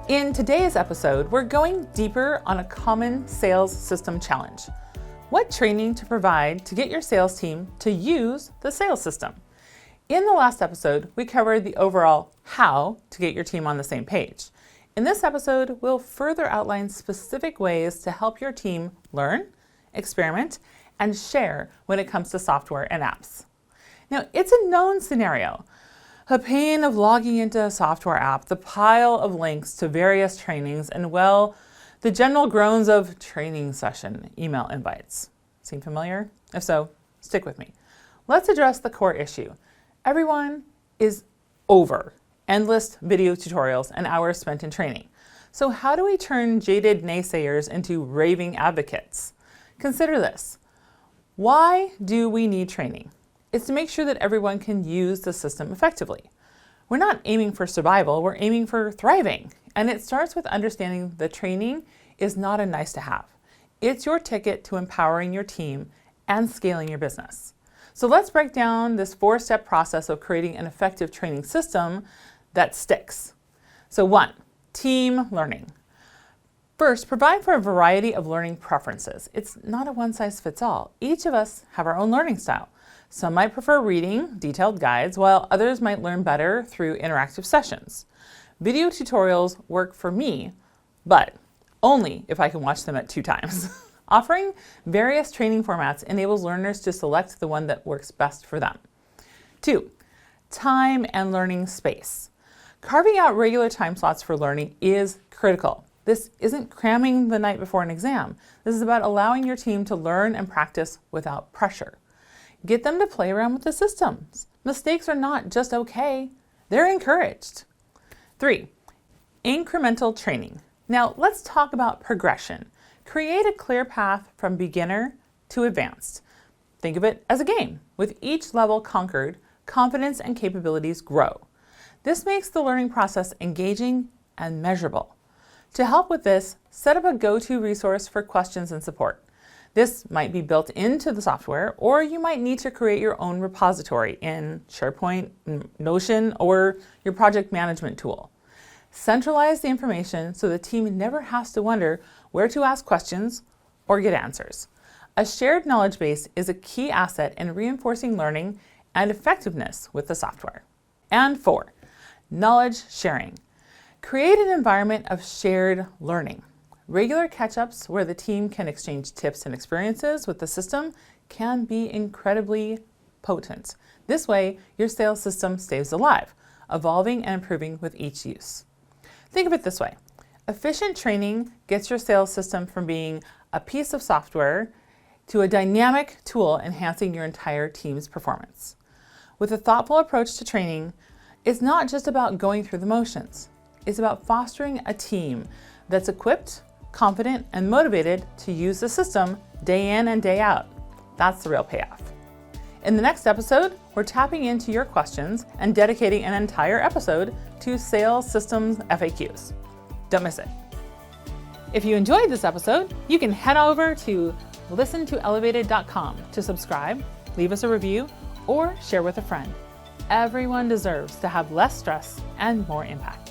In today's episode, we're going deeper on a common sales system challenge. What training to provide to get your sales team to use the sales system? In the last episode, we covered the overall how to get your team on the same page. In this episode, we'll further outline specific ways to help your team learn, experiment, and share when it comes to software and apps. Now, it's a known scenario. The pain of logging into a software app, the pile of links to various trainings, and the general groans of training session email invites. Seem familiar? If so, stick with me. Let's address the core issue. Everyone is over endless video tutorials and hours spent in training. So how do we turn jaded naysayers into raving advocates? Consider this. Why do we need training? It's to make sure that everyone can use the system effectively. We're not aiming for survival, we're aiming for thriving. And it starts with understanding that training is not a nice to have. It's your ticket to empowering your team and scaling your business. So let's break down this 4-step process of creating an effective training system that sticks. So 1, team learning. First, provide for a variety of learning preferences. It's not a one-size-fits-all. Each of us have our own learning style. Some might prefer reading detailed guides, while others might learn better through interactive sessions. Video tutorials work for me, but only if I can watch them at 2 times. Offering various training formats enables learners to select the one that works best for them. 2, time and learning space. Carving out regular time slots for learning is critical. This isn't cramming the night before an exam. This is about allowing your team to learn and practice without pressure. Get them to play around with the systems. Mistakes are not just okay, they're encouraged. 3, incremental training. Now let's talk about progression. Create a clear path from beginner to advanced. Think of it as a game. With each level conquered, confidence and capabilities grow. This makes the learning process engaging and measurable. To help with this, set up a go-to resource for questions and support. This might be built into the software, or you might need to create your own repository in SharePoint, Notion, or your project management tool. Centralize the information so the team never has to wonder where to ask questions or get answers. A shared knowledge base is a key asset in reinforcing learning and effectiveness with the software. And 4, knowledge sharing. Create an environment of shared learning. Regular catch-ups where the team can exchange tips and experiences with the system can be incredibly potent. This way, your sales system stays alive, evolving and improving with each use. Think of it this way. Efficient training gets your sales system from being a piece of software to a dynamic tool enhancing your entire team's performance. With a thoughtful approach to training, it's not just about going through the motions. It's about fostering a team that's equipped, confident, and motivated to use the system day in and day out. That's the real payoff. In the next episode, we're tapping into your questions and dedicating an entire episode to sales systems FAQs. Don't miss it. If you enjoyed this episode, you can head over to listentoelevated.com to subscribe, leave us a review, or share with a friend. Everyone deserves to have less stress and more impact.